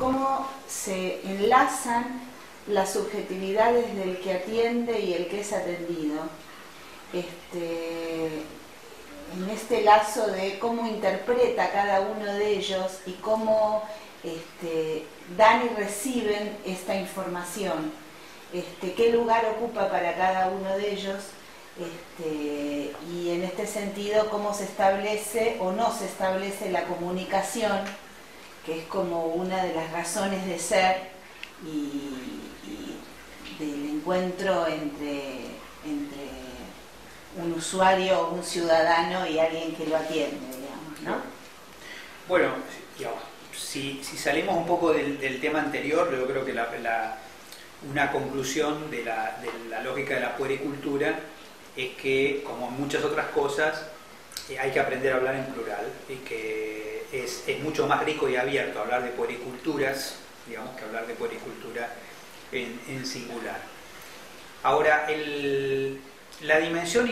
cómo se enlazan las subjetividades del que atiende y el que es atendido. En este lazo de cómo interpreta cada uno de ellos y cómo dan y reciben esta información, qué lugar ocupa para cada uno de ellos, y en este sentido cómo se establece o no se establece la comunicación, que es como una de las razones de ser y del encuentro entre un usuario, un ciudadano y alguien que lo atiende, digamos, ¿no? Bueno, digamos, si salimos un poco del tema anterior, yo creo que una conclusión de la lógica de la puericultura es que, como en muchas otras cosas, hay que aprender a hablar en plural, y que es mucho más rico y abierto hablar de puericulturas, digamos, que hablar de puericultura en singular. Ahora, la dimensión,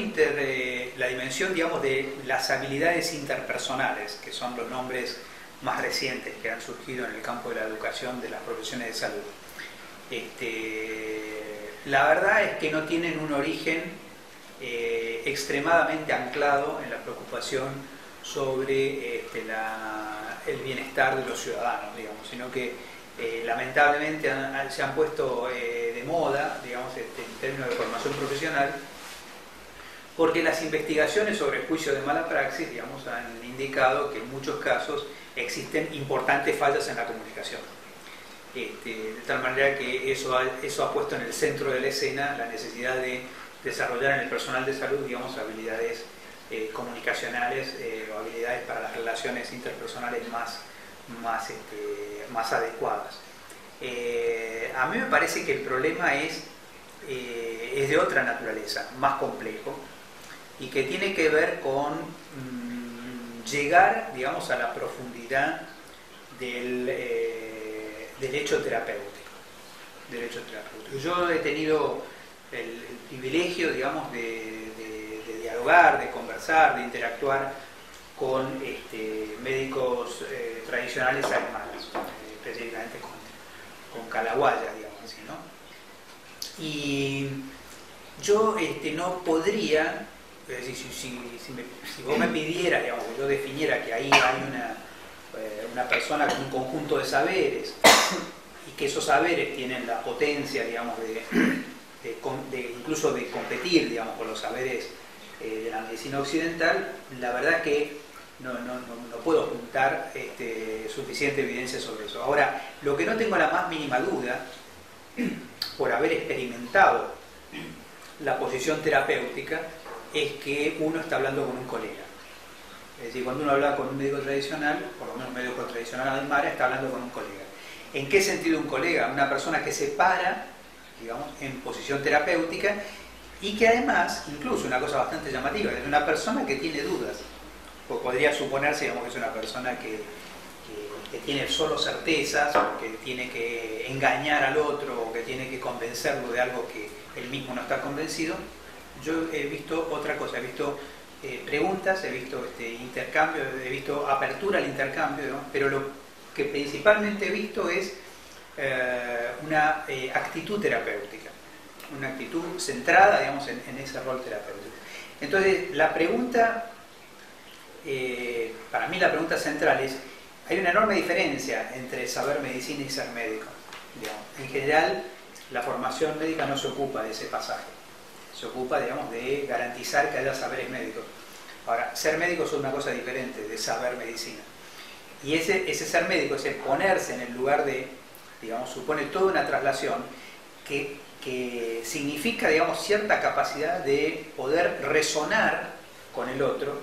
digamos, de las habilidades interpersonales, que son los nombres más recientes que han surgido en el campo de la educación de las profesiones de salud, la verdad es que no tienen un origen extremadamente anclado en la preocupación sobre el bienestar de los ciudadanos, digamos, sino que lamentablemente se han puesto de moda, digamos, en términos de formación profesional, porque las investigaciones sobre el juicio de mala praxis, digamos, han indicado que en muchos casos existen importantes fallas en la comunicación. De tal manera que eso ha puesto en el centro de la escena la necesidad de desarrollar en el personal de salud, digamos, habilidades comunicacionales o habilidades para las relaciones interpersonales más adecuadas. A mí me parece que el problema es de otra naturaleza, más complejo, y que tiene que ver con llegar, digamos, a la profundidad del hecho terapéutico. Yo he tenido el privilegio, digamos, de dialogar, de conversar, de interactuar con médicos tradicionales alemanes, específicamente con Kalahuaya, digamos así, ¿no? Y yo no podría, es decir, si vos me pidieras, digamos, que yo definiera que ahí hay una persona con un conjunto de saberes y que esos saberes tienen la potencia, digamos, incluso de competir, digamos, con los saberes de la medicina occidental, la verdad es que no puedo juntar suficiente evidencia sobre eso. Ahora, lo que no tengo la más mínima duda, por haber experimentado la posición terapéutica, es que uno está hablando con un colega. Es decir, cuando uno habla con un médico tradicional, por lo menos un médico tradicional aymara, está hablando con un colega. ¿En qué sentido un colega? Una persona que se para, digamos, en posición terapéutica, y que además, incluso una cosa bastante llamativa, es una persona que tiene dudas. Pues podría suponerse, digamos, que es una persona que tiene solo certezas, o que tiene que engañar al otro, o que tiene que convencerlo de algo que él mismo no está convencido. Yo he visto otra cosa, he visto preguntas, he visto intercambio, he visto apertura al intercambio, ¿no? Pero lo que principalmente he visto es una actitud terapéutica, una actitud centrada, digamos, en ese rol terapéutico. Entonces, la pregunta, para mí la pregunta central es, hay una enorme diferencia entre saber medicina y ser médico, digamos. En general, la formación médica no se ocupa de ese pasaje, se ocupa, digamos, de garantizar que haya saberes médicos. Ahora, ser médico es una cosa diferente de saber medicina. Y ese ser médico, ese ponerse en el lugar de, digamos, supone toda una traslación que significa, digamos, cierta capacidad de poder resonar con el otro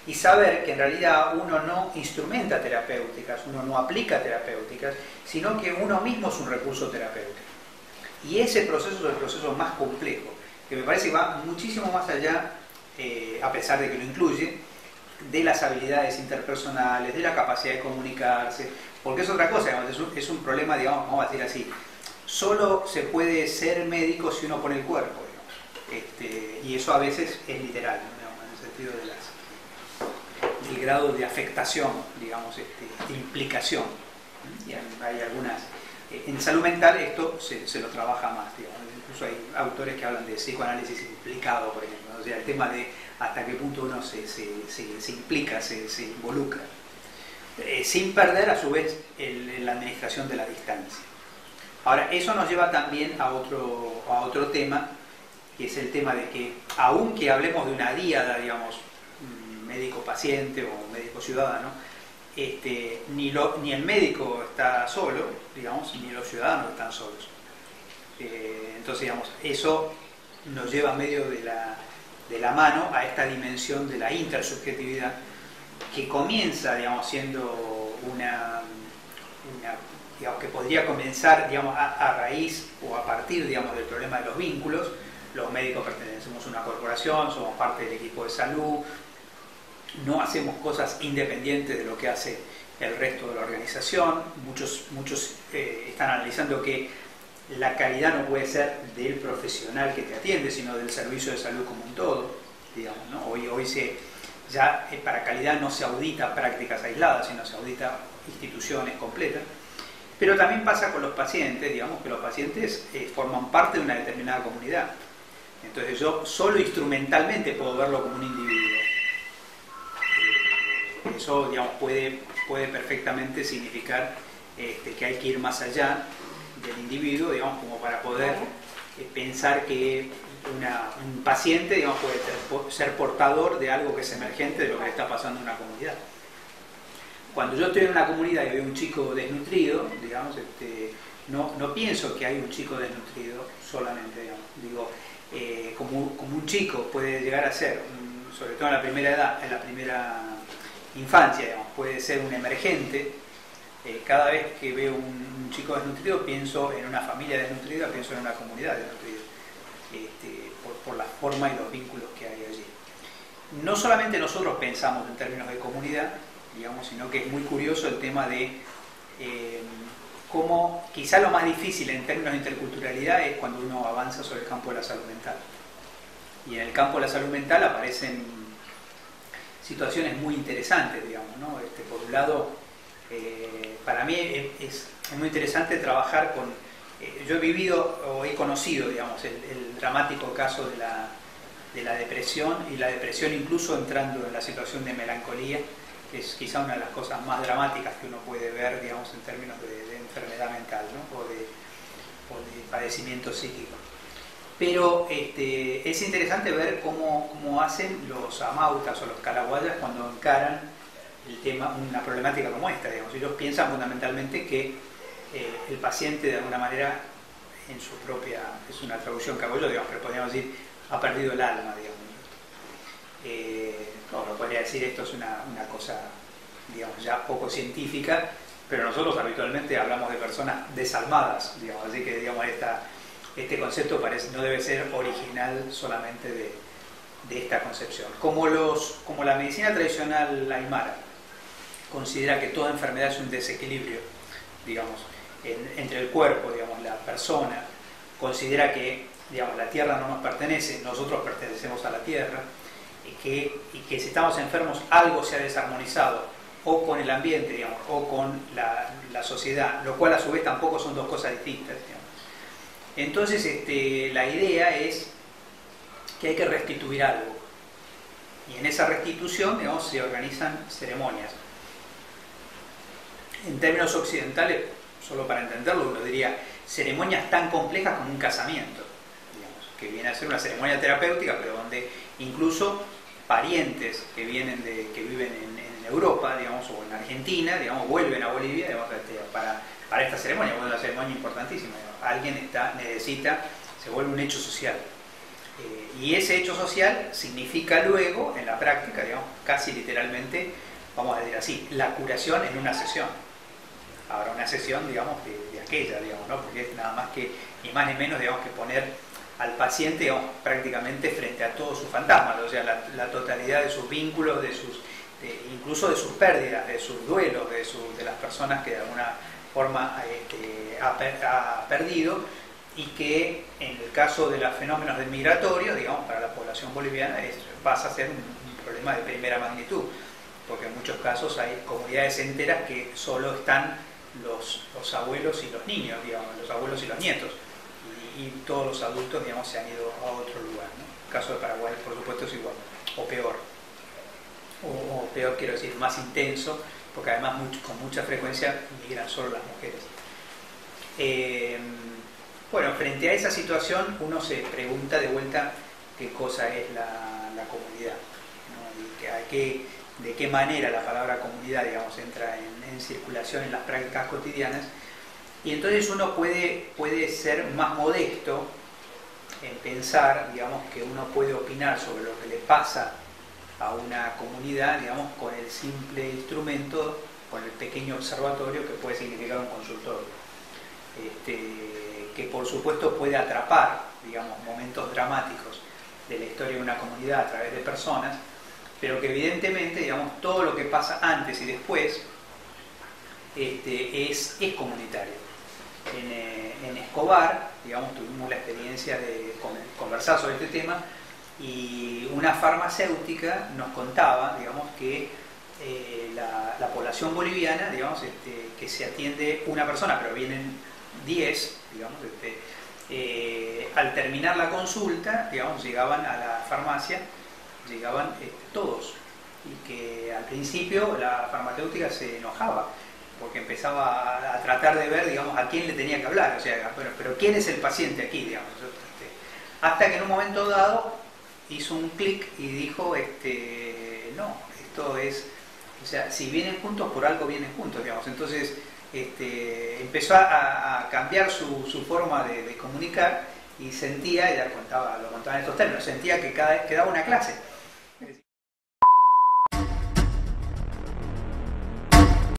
y saber que en realidad uno no instrumenta terapéuticas, uno no aplica terapéuticas, sino que uno mismo es un recurso terapéutico. Y ese proceso es el proceso más complejo, que me parece que va muchísimo más allá, a pesar de que lo incluye, de las habilidades interpersonales, de la capacidad de comunicarse, porque es otra cosa, digamos, es un problema, digamos, vamos a decir así, solo se puede ser médico si uno pone el cuerpo, digamos, y eso a veces es literal, ¿no? Digamos, en el sentido del grado de afectación, digamos, de implicación. Y hay algunas... En salud mental esto se lo trabaja más, digamos. Incluso hay autores que hablan de psicoanálisis implicado, por ejemplo, o sea, el tema de hasta qué punto uno se implica, se involucra, sin perder a su vez la administración de la distancia. Ahora, eso nos lleva también a otro tema, que es el tema de que, aunque hablemos de una díada, digamos, médico-paciente o médico-ciudadano, ni el médico está solo, digamos, ni los ciudadanos están solos. Entonces, digamos, eso nos lleva medio de la mano a esta dimensión de la intersubjetividad, que comienza, digamos, siendo digamos, que podría comenzar, digamos, a raíz o a partir, digamos, del problema de los vínculos. Los médicos pertenecemos a una corporación, somos parte del equipo de salud, no hacemos cosas independientes de lo que hace el resto de la organización. Muchos están analizando que la calidad no puede ser del profesional que te atiende, sino del servicio de salud como un todo, digamos, ¿no? Hoy ya para calidad no se audita prácticas aisladas, sino se audita instituciones completas. Pero también pasa con los pacientes, digamos, que los pacientes forman parte de una determinada comunidad. Entonces yo solo instrumentalmente puedo verlo como un individuo. Eso, digamos, puede perfectamente significar que hay que ir más allá del individuo, digamos, como para poder pensar que un paciente, digamos, puede ser portador de algo que es emergente de lo que le está pasando en una comunidad. Cuando yo estoy en una comunidad y veo un chico desnutrido, digamos, no pienso que hay un chico desnutrido solamente, digamos. Digo, como un chico puede llegar a ser, sobre todo en la primera edad, en la primera infancia, digamos, puede ser un emergente. Cada vez que veo un chico desnutrido, pienso en una familia desnutrida, pienso en una comunidad desnutrida, por la forma y los vínculos que hay allí. No solamente nosotros pensamos en términos de comunidad, digamos, sino que es muy curioso el tema de cómo quizá lo más difícil en términos de interculturalidad es cuando uno avanza sobre el campo de la salud mental. Y en el campo de la salud mental aparecen situaciones muy interesantes, digamos, ¿no? Por un lado, para mí es muy interesante trabajar con... yo he vivido o he conocido, digamos, el dramático caso de la depresión, y la depresión incluso entrando en la situación de melancolía, que es quizá una de las cosas más dramáticas que uno puede ver, digamos, en términos de enfermedad mental, ¿no? o de padecimiento psíquico. Pero es interesante ver cómo hacen los amautas o los calahuayas cuando encaran el tema, una problemática como esta, digamos. Ellos piensan fundamentalmente que el paciente, de alguna manera, en su propia, es una traducción que hago yo, digamos, pero podríamos decir, ha perdido el alma, digamos. Uno podría decir esto es una cosa, digamos, ya poco científica, pero nosotros habitualmente hablamos de personas desalmadas, digamos, así que, digamos, este concepto no debe ser original solamente de esta concepción. Como la medicina tradicional aymara considera que toda enfermedad es un desequilibrio, digamos, entre el cuerpo, digamos, la persona considera que, digamos, la tierra no nos pertenece, nosotros pertenecemos a la tierra, y que si estamos enfermos algo se ha desarmonizado, o con el ambiente, digamos, o con la sociedad, lo cual a su vez tampoco son dos cosas distintas, digamos. Entonces la idea es que hay que restituir algo, y en esa restitución, digamos, se organizan ceremonias. En términos occidentales, solo para entenderlo, uno diría ceremonias tan complejas como un casamiento, digamos, que viene a ser una ceremonia terapéutica, pero donde incluso parientes que viven en Europa, digamos, o en Argentina, digamos, vuelven a Bolivia, digamos, para esta ceremonia, porque es una ceremonia importantísima, digamos. Alguien se vuelve un hecho social. Y ese hecho social significa luego, en la práctica, digamos, casi literalmente, vamos a decir así, la curación en una sesión. Ahora, una sesión, digamos, de aquella, digamos, ¿no? Porque es nada más que, ni más ni menos, digamos, que poner al paciente, digamos, prácticamente frente a todos sus fantasmas, o sea, la totalidad de sus vínculos, incluso de sus pérdidas, de sus duelos, de las personas que de alguna forma ha perdido, y que en el caso de los fenómenos migratorios, digamos, para la población boliviana pasa a ser un problema de primera magnitud, porque en muchos casos hay comunidades enteras que solo están los abuelos y los niños, digamos, los abuelos y los nietos, y todos los adultos, digamos, se han ido a otro lugar, ¿no? El caso de Paraguay, por supuesto, es igual, o peor, o peor, quiero decir, más intenso, porque además con mucha frecuencia migran solo las mujeres. Bueno, frente a esa situación uno se pregunta de vuelta qué cosa es la comunidad, ¿no? Y de qué manera la palabra comunidad, digamos, entra en circulación en las prácticas cotidianas, y entonces uno puede ser más modesto en pensar, digamos, que uno puede opinar sobre lo que le pasa a una comunidad, digamos, con el simple instrumento, con el pequeño observatorio que puede significar un consultorio, que por supuesto puede atrapar, digamos, momentos dramáticos de la historia de una comunidad a través de personas, pero que evidentemente, digamos, todo lo que pasa antes y después es comunitario. En Escobar, digamos, tuvimos la experiencia de conversar sobre este tema, y una farmacéutica nos contaba, digamos, que la población boliviana, digamos, que se atiende una persona, pero vienen 10, digamos, al terminar la consulta, digamos, llegaban a la farmacia, llegaban todos, y que al principio la farmacéutica se enojaba porque empezaba a tratar de ver, digamos, a quién le tenía que hablar, o sea, pero ¿quién es el paciente aquí, digamos? Hasta que en un momento dado hizo un clic y dijo, no, esto es, o sea, si vienen juntos, por algo vienen juntos, digamos. Entonces empezó a cambiar su forma de comunicar, y sentía, ella lo contaba en estos términos, sentía que cada vez que daba una clase,